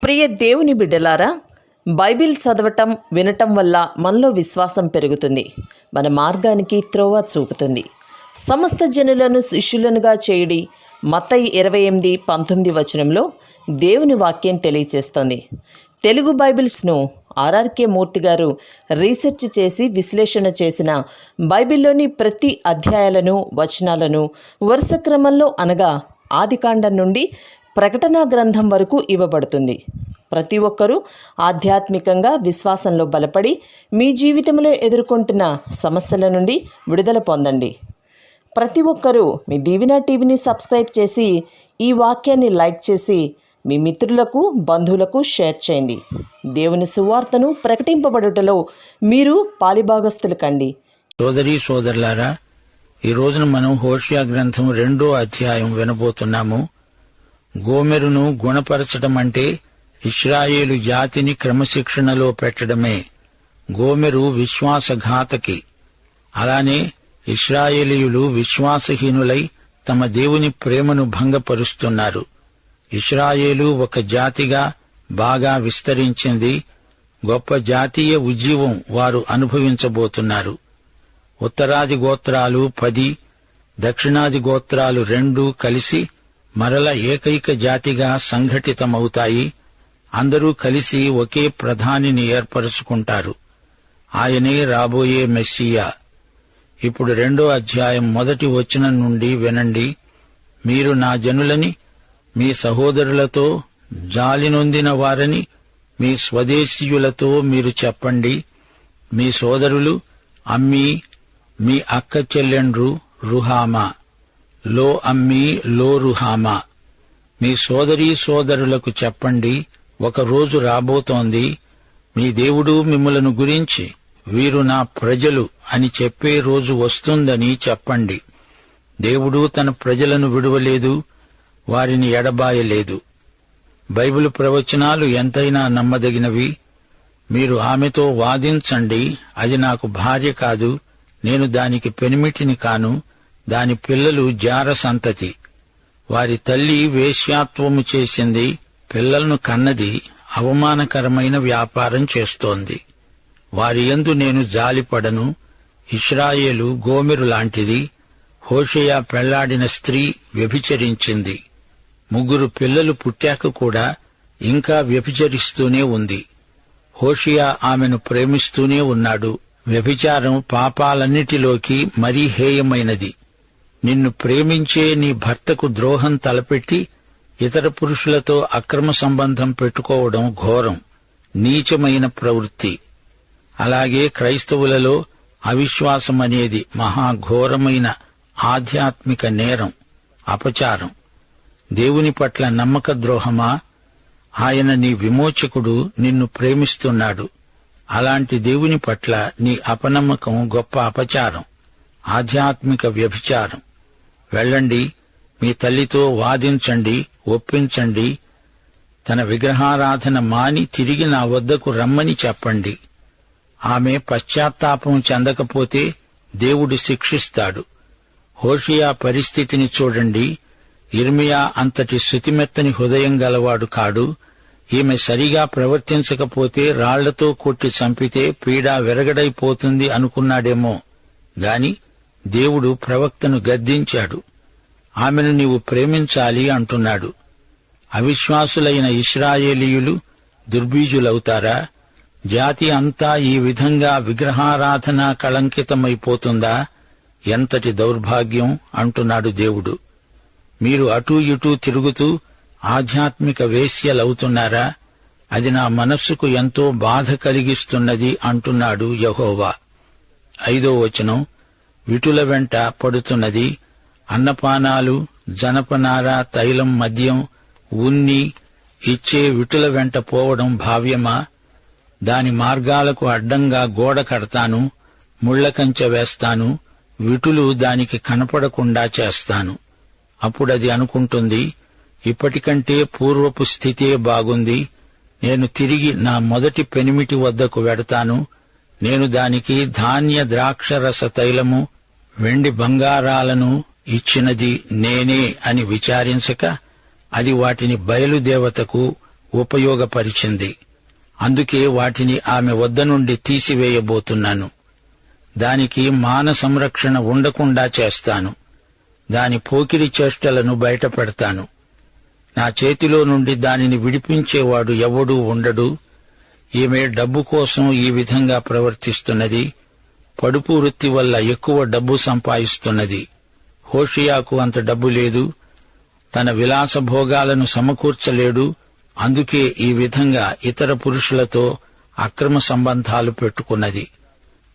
ప్రియ దేవుని బిడ్డలారా, బైబిల్ చదవటం వినటం వల్ల మనలో విశ్వాసం పెరుగుతుంది. మన మార్గానికి త్రోవ చూపుతుంది. సమస్త జనులను శిష్యులనుగా చేయుడి మత్తయి 28:19 వచనంలో దేవుని వాక్యం తెలియచేస్తోంది. తెలుగు బైబిల్స్ను ఆర్ఆర్కే మూర్తి గారు రీసెర్చ్ చేసి విశ్లేషణ చేసిన బైబిల్లోని ప్రతి అధ్యాయాలను వచనాలను వరుస క్రమంలో అనగా ఆదికాండం నుండి ప్రకటనా గ్రంథం వరకు ఇవ్వబడుతుంది. ప్రతి ఒక్కరూ ఆధ్యాత్మికంగా విశ్వాసంలో బలపడి మీ జీవితంలో ఎదుర్కొంటున్న సమస్యల నుండి విడుదల పొందండి. ప్రతి ఒక్కరూ మీ దీవెన టీవీని సబ్స్క్రైబ్ చేసి ఈ వాక్యాన్ని లైక్ చేసి మీ మిత్రులకు బంధువులకు షేర్ చేయండి. దేవుని సువార్తను ప్రకటింపబడుటలో మీరు పాలిభాగస్తులు కండి. సోదరీ సోదరులారా, ఈ రోజున మనం హోషేయ గ్రంథం 2వ అధ్యాయం వినబోతున్నాము. గోమెరును గుణపరచడం అంటే ఇశ్రాయేలు జాతిని క్రమశిక్షణలో పెట్టడమే. గోమెరు విశ్వాసఘాతకి. అలానే ఇశ్రాయేలీయులు విశ్వాసహీనులై తమ దేవుని ప్రేమను భంగపరుస్తున్నారు. ఇశ్రాయేలు ఒక జాతిగా బాగా విస్తరించింది. గొప్ప జాతీయ ఉజ్జీవం వారు అనుభవించబోతున్నారు. ఉత్తరాది గోత్రాలు 10, దక్షిణాది గోత్రాలు 2 కలిసి మరల ఏకైక జాతిగా సంఘటితమవుతాయి. అందరూ కలిసి ఒకే ప్రధానిని ఏర్పరచుకుంటారు. ఆయనే రాబోయే మెస్సియా. ఇప్పుడు 2వ అధ్యాయం 1వ వచనం నుండి వినండి. మీరు నా జనులని, మీ సహోదరులతో, జాలినొందిన వారని మీ స్వదేశీయులతో మీరు చెప్పండి. మీ సోదరులు అమ్మీ, మీ అక్క చెల్లెండ్రు రుహామా, లో అమ్మీ లో రుహామా. మీ సోదరీ సోదరులకు చెప్పండి, ఒక రోజు రాబోతోంది, మీ దేవుడు మిమ్ములను గురించి వీరు నా ప్రజలు అని చెప్పే రోజు వస్తుందని చెప్పండి. దేవుడు తన ప్రజలను విడువలేదు, వారిని ఎడబాయలేదు. బైబిల్ ప్రవచనాలు ఎంతైనా నమ్మదగినవి. మీరు ఆమెతో వాదించండి. అది నాకు భార్య కాదు, నేను దానికి పెనిమిటిని కాను, దాని పిల్లలు జార సంతతి. వారి తల్లి వేశ్యాత్వము చేసింది, పిల్లలను కన్నది, అవమానకరమైన వ్యాపారం చేస్తోంది. వారి యందు నేను జాలిపడను. ఇశ్రాయేలు గోమెరు లాంటిది. హోషేయ పెళ్లాడిన స్త్రీ వ్యభిచరించింది. 3 పిల్లలు పుట్టాక కూడా ఇంకా వ్యభిచరిస్తూనే ఉంది. హోషేయ ఆమెను ప్రేమిస్తూనే ఉన్నాడు. వ్యభిచారం పాపాలన్నిటిలోకి మరీ హేయమైనది. నిన్ను ప్రేమించే నీ భర్తకు ద్రోహం తలపెట్టి ఇతర పురుషులతో అక్రమ సంబంధం పెట్టుకోవడం ఘోరం, నీచమైన ప్రవృత్తి. అలాగే క్రైస్తవులలో అవిశ్వాసమనేది మహాఘోరమైన ఆధ్యాత్మిక నేరం, అపచారం. దేవుని పట్ల నమ్మక ద్రోహమా? ఆయన నీ విమోచకుడు, నిన్ను ప్రేమిస్తున్నాడు. అలాంటి దేవుని పట్ల నీ అపనమ్మకం గొప్ప అపచారం, ఆధ్యాత్మిక వ్యభిచారం. వెళ్ళండి, మీ తల్లితో వాదించండి, ఒప్పించండి. తన విగ్రహారాధన మాని తిరిగి నా వద్దకు రమ్మని చెప్పండి. ఆమె పశ్చాత్తాపం చెందకపోతే దేవుడు శిక్షిస్తాడు. హోషేయ పరిస్థితిని చూడండి. యిర్మీయా అంతటి శృతిమెత్తని హృదయం గలవాడు కాడు. ఈమె సరిగా ప్రవర్తించకపోతే రాళ్లతో కొట్టి చంపితే పీడ విరగడైపోతుంది అనుకున్నాడేమో గాని దేవుడు ప్రవక్తను గద్దించాడు. ఆమెను నీవు ప్రేమించాలి అంటున్నాడు. అవిశ్వాసులైన ఇశ్రాయేలీయులు దుర్బీజులవుతారా? జాతి అంతా ఈ విధంగా విగ్రహారాధన కళంకితమైపోతుందా? ఎంతటి దౌర్భాగ్యం అంటున్నాడు దేవుడు. మీరు అటూ ఇటూ తిరుగుతూ ఆధ్యాత్మిక వేశ్యలవుతున్నారా? అది నా మనస్సుకు ఎంతో బాధ కలిగిస్తున్నది అంటున్నాడు యెహోవా. 5వ వచనం, విటుల వెంట పడుతున్నది. అన్నపానాలు, జనపనార, తైలం, మద్యం, ఉన్ని ఇచ్చే విటుల వెంట పోవడం భావ్యమా? దాని మార్గాలకు అడ్డంగా గోడ కడతాను, ముళ్లకంచె వేస్తాను, విటులు దానికి కనపడకుండా చేస్తాను. అప్పుడది అనుకుంటుంది, ఇప్పటికంటే పూర్వపు స్థితే బాగుంది. నేను తిరిగి నా మొదటి పెనిమిటి వద్దకు వెడతాను. నేను దానికి ధాన్య ద్రాక్షరస తైలము, వెండి బంగారాలను ఇచ్చినది నేనే అని విచారించక అది వాటిని బయలుదేవతకు ఉపయోగపరిచింది. అందుకే వాటిని ఆమె వద్ద నుండి తీసివేయబోతున్నాను. దానికి మాన సంరక్షణ ఉండకుండా చేస్తాను. దాని పోకిరి చేష్టలను బయటపెడతాను. నా చేతిలో నుండి దానిని విడిపించేవాడు ఎవడూ ఉండడు. ఈమె డబ్బు కోసం ఈ విధంగా ప్రవర్తిస్తున్నది. పడుపు వృత్తి వల్ల ఎక్కువ డబ్బు సంపాదిస్తున్నది. హోషియాకు అంత డబ్బు లేదు. తన విలాస భోగాలను సమకూర్చలేడు. అందుకే ఈ విధంగా ఇతర పురుషులతో అక్రమ సంబంధాలు పెట్టుకున్నది.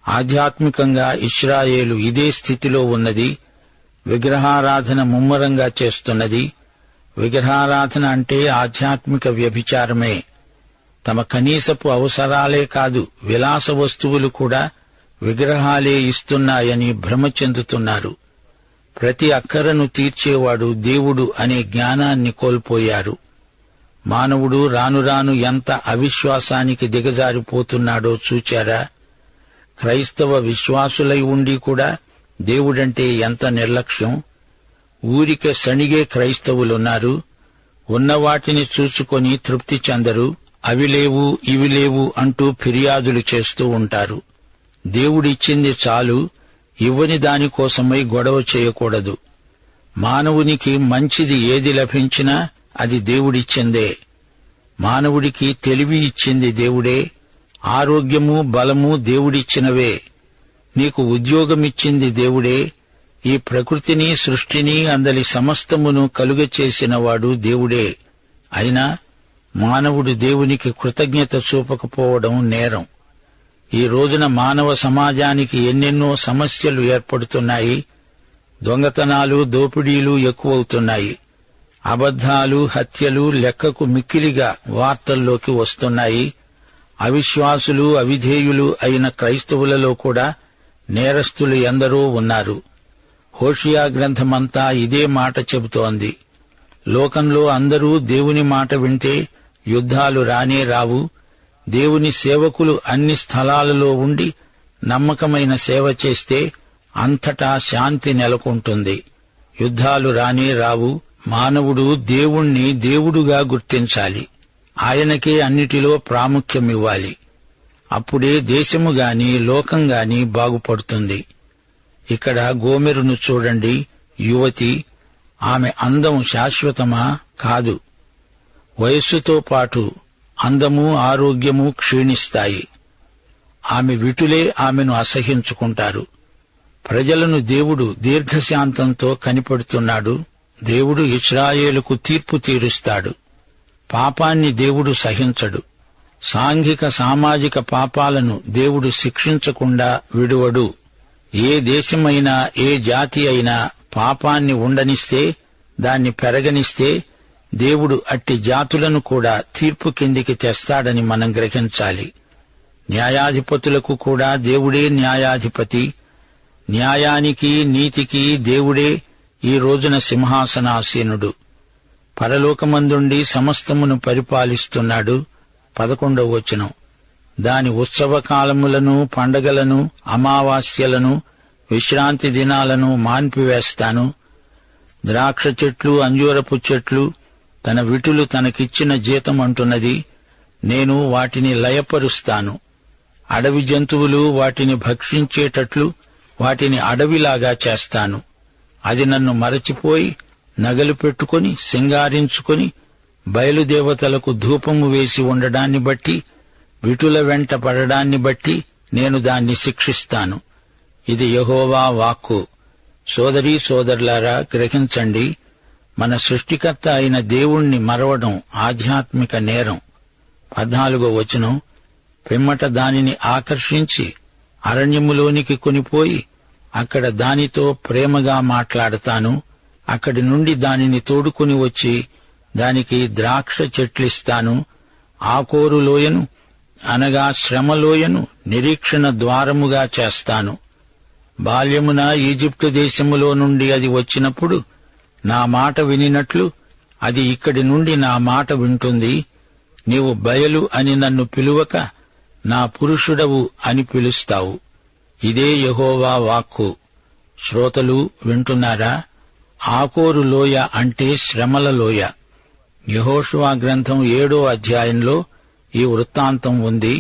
ఆధ్యాత్మికంగా ఇశ్రాయేలు ఇదే స్థితిలో ఉన్నది. విగ్రహారాధన ముమ్మరంగా చేస్తున్నది. విగ్రహారాధన అంటే ఆధ్యాత్మిక వ్యభిచారమే. తమ కనీసపు అవసరాలే కాదు, విలాస వస్తువులు కూడా విగ్రహాలే ఇస్తున్నాయని భ్రమ చెందుతున్నారు. ప్రతి అక్కరను తీర్చేవాడు దేవుడు అనే జ్ఞానాన్ని కోల్పోయారు. మానవుడు రానురాను ఎంత అవిశ్వాసానికి దిగజారిపోతున్నాడో చూచారా? క్రైస్తవ విశ్వాసులై ఉండి కూడా దేవుడంటే ఎంత నిర్లక్ష్యం! ఊరికే సణిగే క్రైస్తవులున్నారు. ఉన్నవాటిని చూసుకొని తృప్తి చెందరు. అవి లేవు, ఇవి లేవు అంటూ ఫిర్యాదులు చేస్తూ ఉంటారు. దేవుడిచ్చింది చాలు, ఇవ్వని దానికోసమై గొడవ చేయకూడదు. మానవునికి మంచిది ఏది లభించినా అది దేవుడిచ్చిందే. మానవుడికి తెలివి ఇచ్చింది దేవుడే. ఆరోగ్యము, బలము దేవుడిచ్చినవే. నీకు ఉద్యోగమిచ్చింది దేవుడే. ఈ ప్రకృతిని, సృష్టిని, అందలి సమస్తమును కలుగచేసినవాడు దేవుడే. అయినా మానవుడు దేవునికి కృతజ్ఞత చూపకపోవడం నేరం. ఈ రోజున మానవ సమాజానికి ఎన్నెన్నో సమస్యలు ఏర్పడుతున్నాయి. దొంగతనాలు, దోపిడీలు ఎక్కువవుతున్నాయి. అబద్ధాలు, హత్యలు లెక్కకు మిక్కిలిగా వార్తల్లోకి వస్తున్నాయి. అవిశ్వాసులు, అవిధేయులు అయిన క్రైస్తవులలో కూడా నేరస్తులు ఎందరో ఉన్నారు. హోషియా గ్రంథమంతా ఇదే మాట చెబుతోంది. లోకంలో అందరూ దేవుని మాట వింటే యుద్ధాలు రానే రావు. దేవుని సేవకులు అన్ని స్థలాలలో ఉండి నమ్మకమైన సేవ చేస్తే అంతటా శాంతి నెలకొంటుంది. యుద్ధాలు రానే రావు. మానవుడు దేవుణ్ణి దేవుడుగా గుర్తించాలి. ఆయనకే అన్నిటిలో ప్రాముఖ్యమివ్వాలి. అప్పుడే దేశము గాని లోకం గాని బాగుపడుతుంది. ఇక్కడ గోమెరును చూడండి. యువతి. ఆమె అందం శాశ్వతమా? కాదు. వయస్సుతో పాటు అందము, ఆరోగ్యము క్షీణిస్తాయి. ఆమె విటులే ఆమెను అసహ్యించుకుంటారు. ప్రజలను దేవుడు దీర్ఘశాంతంతో కనిపెడుతున్నాడు. దేవుడు ఇశ్రాయేలుకు తీర్పు తీరుస్తాడు. పాపాన్ని దేవుడు సహించడు. సాంఘిక, సామాజిక పాపాలను దేవుడు శిక్షించకుండా విడువడు. ఏ దేశమైనా, ఏ జాతి అయినా పాపాన్ని ఉండనిస్తే, దాన్ని పెరగనిస్తే దేవుడు అట్టి జాతులను కూడా తీర్పు కిందికి తెస్తాడని మనం గ్రహించాలి. న్యాయాధిపతులకు కూడా దేవుడే న్యాయాధిపతి. న్యాయానికి, నీతికి దేవుడే ఈ రోజున సింహాసనాసీనుడు. పరలోకమందుండి సమస్తమును పరిపాలిస్తున్నాడు. 11వ వచనం. దాని ఉత్సవకాలములను, పండగలను, అమావాస్యలను, విశ్రాంతి దినాలను మాన్పివేస్తాను. ద్రాక్ష చెట్లు, అంజూరపు చెట్లు తన విటులు తనకిచ్చిన జీతం అంటున్నది. నేను వాటిని లయపరుస్తాను. అడవి జంతువులు వాటిని భక్షించేటట్లు వాటిని అడవిలాగా చేస్తాను. అది నన్ను మరచిపోయి నగలు పెట్టుకుని సింగారించుకుని బయలుదేవతలకు ధూపము వేసి ఉండడాన్ని బట్టి, విటుల వెంట పడడాన్ని బట్టి నేను దాన్ని శిక్షిస్తాను. ఇది యెహోవా వాక్కు. సోదరీ సోదరులారా, గ్రహించండి. మన సృష్టికర్త అయిన దేవుణ్ణి మరవడం ఆధ్యాత్మిక నేరం. 14వ వచనం. పిమ్మట దానిని ఆకర్షించి అరణ్యములోనికి కొనిపోయి అక్కడ దానితో ప్రేమగా మాట్లాడతాను. అక్కడి నుండి దానిని తోడుకుని వచ్చి దానికి ద్రాక్ష చెట్లిస్తాను. ఆకోరు లోయను, అనగా శ్రమలోయను నిరీక్షణ ద్వారముగా చేస్తాను. బాల్యమున ఈజిప్టు దేశములో నుండి అది వచ్చినప్పుడు నా మాట వినినట్లు అది ఇక్కడి నుండి నా మాట వింటుంది. నీవు బయలు అని నన్ను పిలువక నా పురుషుడవు అని పిలుస్తావు. ఇదే యెహోవా వాక్కు. శ్రోతలు వింటున్నారా? ఆకోరు లోయ అంటే శ్రమల లోయ. యెహోషువ గ్రంథం 7వ అధ్యాయంలో ఈ వృత్తాంతం ఉంది.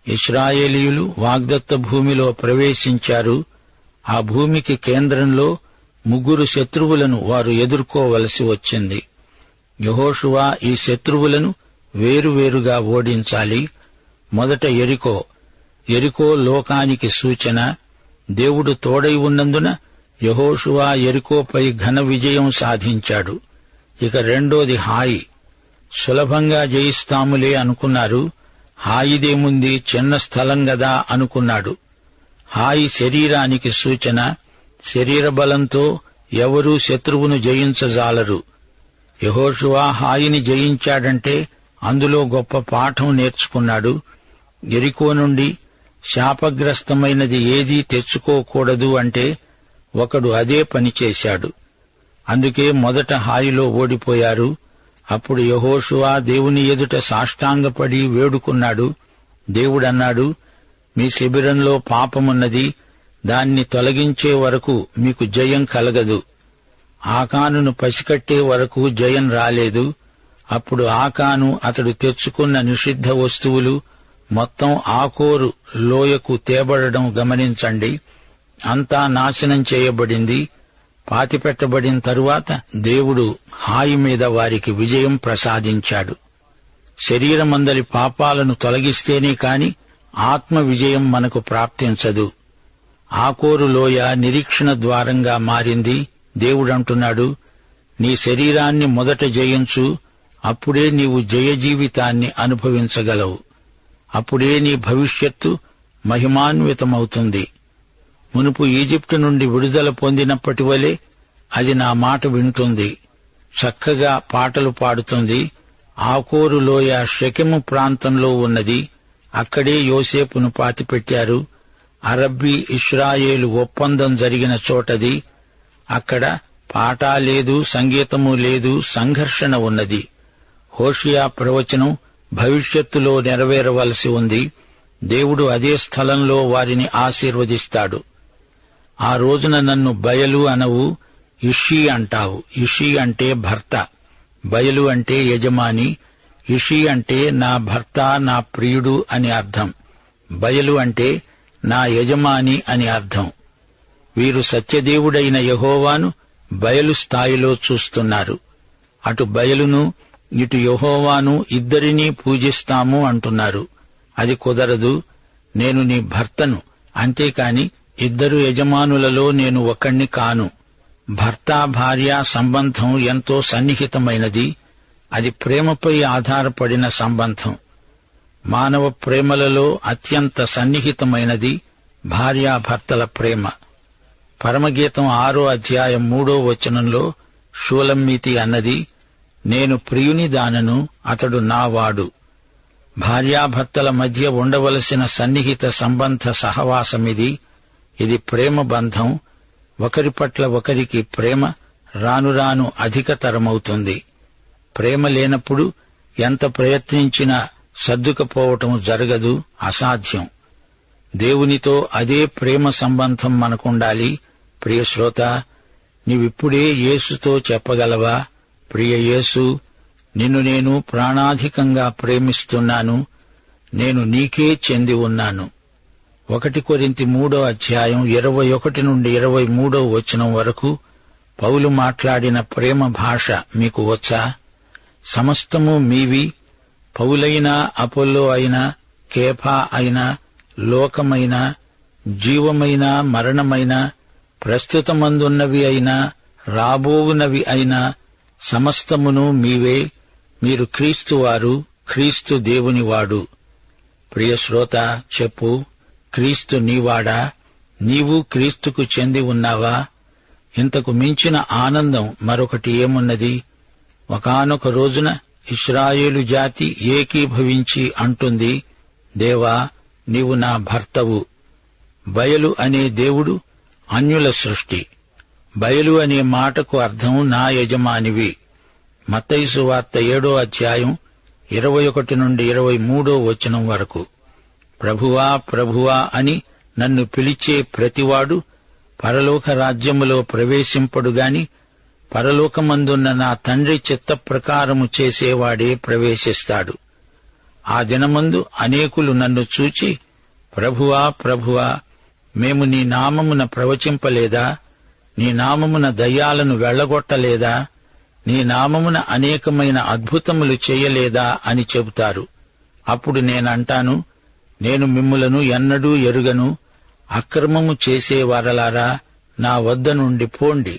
ఇశ్రాయేలీయులు వాగ్దత్త భూమిలో ప్రవేశించారు. ఆ భూమికి కేంద్రంలో 3 శత్రువులను వారు ఎదుర్కోవలసి వచ్చింది. యెహోషువ ఈ శత్రువులను వేరువేరుగా ఓడించాలి. మొదట యెరికో లోకానికి సూచన. దేవుడు తోడై ఉన్నందున యెహోషువ యెరికోపై ఘన విజయం సాధించాడు. ఇక రెండోది హాయి. సులభంగా జయిస్తాములే అనుకున్నారు. హాయిదేముంది, చిన్న స్థలం గదా అనుకున్నాడు. హాయి శరీరానికి సూచన. శరీర బలంతో ఎవరూ శత్రువును జయించజాలరు. యెహోషువ హాయిని జయించాడంటే అందులో గొప్ప పాఠం నేర్చుకున్నాడు. యెరికో నుండి శాపగ్రస్తమైనది ఏదీ తెచ్చుకోకూడదు అంటే ఒకడు అదే పని చేశాడు. అందుకే మొదట హాయిలో ఓడిపోయారు. అప్పుడు యెహోషువ దేవుని ఎదుట సాష్టాంగపడి వేడుకున్నాడు. దేవుడన్నాడు, మీ శిబిరంలో పాపమున్నది, దాన్ని తొలగించే వరకు మీకు జయం కలగదు. ఆకానును పసికట్టే వరకు జయం రాలేదు. అప్పుడు ఆకాను అతడు తెచ్చుకున్న నిషిద్ధ వస్తువులు మొత్తం ఆకోరు లోయకు తేబడడం గమనించండి. అంతా నాశనం చేయబడింది. పాతిపెట్టబడిన తరువాత దేవుడు హాయి మీద వారికి విజయం ప్రసాదించాడు. శరీరమందలి పాపాలను తొలగిస్తేనే కాని ఆత్మ విజయం మనకు ప్రాప్తించదు. ఆకోరు లోయ నిరీక్షణ ద్వారంగా మారింది. దేవుడంటున్నాడు, నీ శరీరాన్ని మొదట జయించు, అప్పుడే నీవు జయ జీవితాన్ని అనుభవించగలవు. అప్పుడే నీ భవిష్యత్తు మహిమాన్వితమవుతుంది. మునుపు ఈజిప్టు నుండి విడుదల పొందినప్పటి వలె అది నా మాట వింటుంది, చక్కగా పాటలు పాడుతుంది. ఆకోరు లోయ షెకెము ప్రాంతంలో ఉన్నది. అక్కడే యోసేపును పాతిపెట్టారు. అరబ్బీ ఇశ్రాయేలు ఒప్పందం జరిగిన చోటది. అక్కడ పాట లేదు, సంగీతము లేదు, సంఘర్షణ ఉన్నది. హోషియా ప్రవచనం భవిష్యత్తులో నెరవేరవలసి ఉంది. దేవుడు అదే స్థలంలో వారిని ఆశీర్వదిస్తాడు. ఆ రోజున నన్ను బయలు అనవు, ఇషీ అంటావు. ఇషీ అంటే భర్త, బయలు అంటే యజమాని. ఇషీ అంటే నా భర్త, నా ప్రియుడు అని అర్థం. బయలు అంటే నా యజమాని అని అర్థం. వీరు సత్యదేవుడైన యెహోవాను బయలు స్థాయిలో చూస్తున్నారు. అటు బయలును ఇటు యెహోవాను ఇద్దరినీ పూజిస్తాము అంటున్నారు. అది కుదరదు. నేను నీ భర్తను, అంతేకాని ఇద్దరు యజమానులలో నేను ఒకణ్ణి కాను. భర్త భార్య సంబంధం ఎంతో సన్నిహితమైనది. అది ప్రేమపై ఆధారపడిన సంబంధం. మానవ ప్రేమలలో అత్యంత సన్నిహితమైనది భార్యాభర్తల ప్రేమ. పరమగీతం 6వ అధ్యాయం 3వ వచనంలో షూలమ్మీతి అన్నది, నేను ప్రియుని దానను, అతడు నావాడు. భార్యాభర్తల మధ్య ఉండవలసిన సన్నిహిత సంబంధ సహవాసమిది. ఇది ప్రేమ బంధం. ఒకరి పట్ల ఒకరికి ప్రేమ రాను రాను అధికతరమవుతుంది. ప్రేమ లేనప్పుడు ఎంత ప్రయత్నించినా సర్దుకపోవటం జరగదు, అసాధ్యం. దేవునితో అదే ప్రేమ సంబంధం మనకుండాలి. ప్రియ శ్రోత, నీవిప్పుడే యేసుతో చెప్పగలవా, ప్రియ యేసు, నిన్ను నేను ప్రాణాధికంగా ప్రేమిస్తున్నాను, నేను నీకే చెంది ఉన్నాను. 1 కొరింథీ 3వ అధ్యాయం 21 నుండి 23వ వచనం వరకు పౌలు మాట్లాడిన ప్రేమ భాష మీకు వచ్చా? సమస్తము మీవి. పౌలైనా, అపొల్లో అయినా, కేఫా అయినా, లోకమైనా, జీవమైనా, మరణమైనా, ప్రస్తుతమందున్నవి అయినా, రాబోవునవి అయినా, సమస్తమును మీవే. మీరు క్రీస్తువారు, క్రీస్తు దేవునివాడు. ప్రియ శ్రోత, చెప్పు, క్రీస్తు నీవాడా? నీవు క్రీస్తుకు చెంది ఉన్నావా? ఇంతకు మించిన ఆనందం మరొకటి ఏమున్నది? ఒకానొక రోజున ఇశ్రాయేలు జాతి ఏకీభవించి అంటుంది, దేవా, నీవు నా భర్తవు. బయలు అనే దేవుడు అన్యుల సృష్టి. బయలు అనే మాటకు అర్థం నా యజమానివి. మత్తయి సువార్త 7వ అధ్యాయం 21 నుండి 23వ వచనం వరకు. ప్రభువా, ప్రభువా అని నన్ను పిలిచే ప్రతివాడు పరలోక రాజ్యములో ప్రవేశింపడుగాని పరలోకమందున్న నా తండ్రి చిత్త ప్రకారము చేసేవాడే ప్రవేశిస్తాడు. ఆ దినమందు అనేకులు నన్ను చూచి, ప్రభువా, ప్రభువా, మేము నీ నామమున ప్రవచింపలేదా? నీ నామమున దయ్యాలను వెళ్లగొట్టలేదా? నీ నామమున అనేకమైన అద్భుతములు చేయలేదా అని చెబుతారు. అప్పుడు నేనంటాను, నేను మిమ్ములను ఎన్నడూ ఎరుగను. అక్రమము చేసేవారలారా, నా వద్ద నుండి పోండి.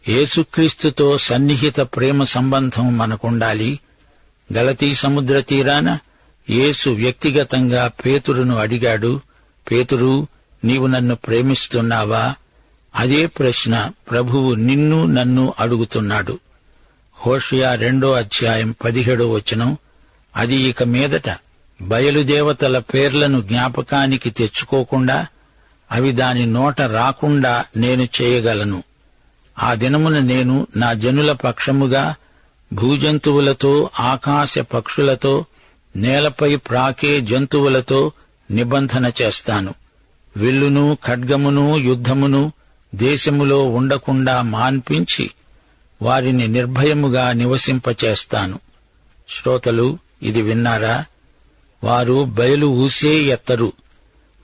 యేసుక్రీస్తుతో సన్నిహిత ప్రేమ సంబంధం మనకుండాలి. గలతీ సముద్ర తీరాన యేసు వ్యక్తిగతంగా పేతురును అడిగాడు, పేతురు, నీవు నన్ను ప్రేమిస్తున్నావా? అదే ప్రశ్న ప్రభువు నిన్ను నన్ను అడుగుతున్నాడు. హోషేయ 2:17 అది ఇక మీదట బయలుదేవతల పేర్లను జ్ఞాపకానికి తెచ్చుకోకుండా అవి దాని నోట రాకుండా నేను చేయగలను. ఆ దినమున నేను నా జనుల పక్షముగా భూజంతువులతో, ఆకాశ పక్షులతో, నేలపై ప్రాకే జంతువులతో నిబంధన చేస్తాను. విల్లును, ఖడ్గమును, యుద్ధమును దేశములో ఉండకుండా మాన్పించి వారిని నిర్భయముగా నివసింపచేస్తాను. శ్రోతలు, ఇది విన్నారా? వారు బయలు ఊసే ఎత్తరు,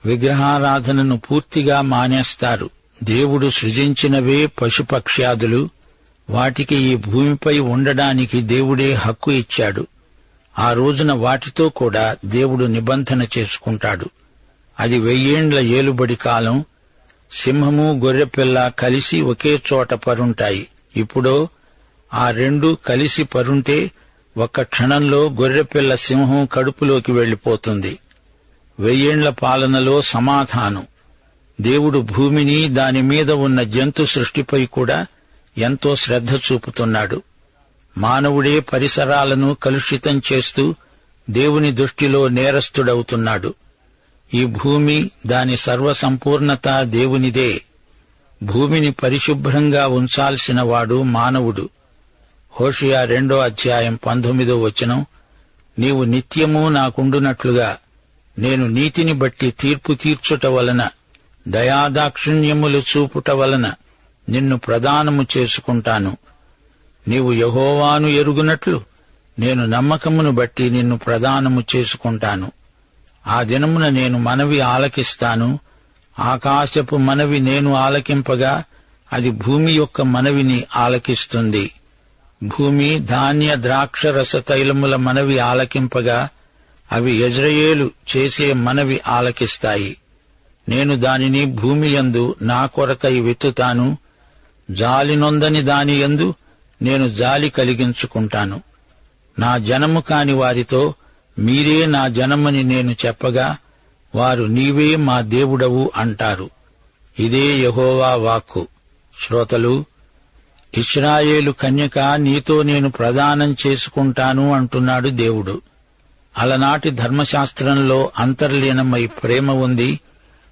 విగ్రహారాధనను పూర్తిగా మానేస్తారు. దేవుడు సృజించినవే పశుపక్ష్యాదులు. వాటికి ఈ భూమిపై ఉండడానికి దేవుడే హక్కు ఇచ్చాడు. ఆ రోజున వాటితో కూడా దేవుడు నిబంధన చేసుకుంటాడు. అది 1000 ఏండ్ల ఏలుబడి కాలం. సింహము, గొర్రెపిల్ల కలిసి ఒకే చోట పరుంటాయి. ఇప్పుడో ఆ రెండు కలిసి పరుంటే ఒక్క క్షణంలో గొర్రెపిల్ల సింహం కడుపులోకి వెళ్లిపోతుంది. 1000 ఏండ్ల పాలనలో సమాధానం. దేవుడు భూమిని, దానిమీద ఉన్న జంతు సృష్టిపై కూడా ఎంతో శ్రద్ధ చూపుతున్నాడు. మానవుడే పరిసరాలను కలుషితం చేస్తూ దేవుని దృష్టిలో నేరస్తుడవుతున్నాడు. ఈ భూమి, దాని సర్వసంపూర్ణత దేవునిదే. భూమిని పరిశుభ్రంగా ఉంచాల్సిన వాడు మానవుడు. హోషేయ 2:19 నీవు నిత్యము నాకుండునట్లుగా నేను నీతిని బట్టి తీర్పు తీర్చుట వలన, దయాదాక్షిణ్యములు చూపుట వలన నిన్ను ప్రదానము చేసుకుంటాను. నీవు యెహోవాను ఎరుగునట్లు నేను నమ్మకమును బట్టి నిన్ను ప్రదానము చేసుకుంటాను. ఆ దినమున నేను మనవి ఆలకిస్తాను. ఆకాశపు మనవి నేను ఆలకింపగా అది భూమి యొక్క మనవిని ఆలకిస్తుంది. భూమి ధాన్య ద్రాక్షరస తైలముల మనవి ఆలకింపగా అవి యెజ్రెయేలు చేసే మనవి ఆలకిస్తాయి. నేను దానిని భూమియందు నా కొరకై విత్తుతాను. జాలినొందని దానియందు నేను జాలి కలిగించుకుంటాను. నా జనము కాని వారితో మీరే నా జనమని నేను చెప్పగా వారు నీవే మా దేవుడవు అంటారు. ఇదే యెహోవా వాక్కు. శ్రోతలు, ఇశ్రాయేలు కన్యక నీతో నేను ప్రదానం చేసుకుంటాను అంటున్నాడు దేవుడు. అలనాటి ధర్మశాస్త్రంలో అంతర్లీనమై ప్రేమ ఉంది.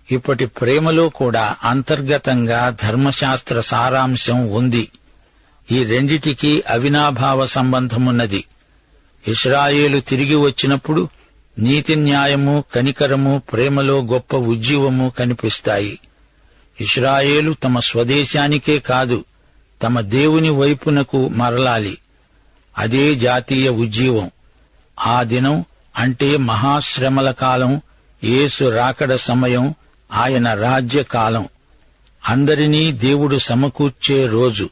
ఇప్పటి ప్రేమలో కూడా అంతర్గతంగా ధర్మశాస్త్ర సారాంశం ఉంది. ఈ రెండిటికీ అవినాభావ సంబంధమున్నది. ఇశ్రాయేలు తిరిగి వచ్చినప్పుడు నీతి, న్యాయము, కనికరము, ప్రేమలో గొప్ప ఉజ్జీవము కనిపిస్తాయి. ఇశ్రాయేలు తమ స్వదేశానికే కాదు, తమ దేవుని వైపునకు మరలాలి. అదే జాతీయ ఉజ్జీవం. ఆ దినం అంటే మహాశ్రమల కాలం, యేసు రాకడ సమయం, ఆయన రాజ్యకాలం. అందరినీ దేవుడు సమకూర్చే రోజు.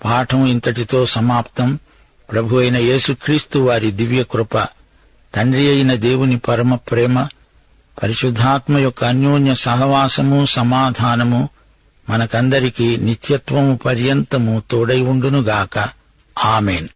పాఠం ఇంతటితో సమాప్తం. ప్రభు అయిన యేసుక్రీస్తు వారి దివ్య కృప, తండ్రి అయిన దేవుని పరమ ప్రేమ, పరిశుద్ధాత్మ యొక్క అన్యోన్య సహవాసము, సమాధానము మనకందరికీ నిత్యత్వము పర్యంతము తోడై ఉండునుగాక. ఆమేన్.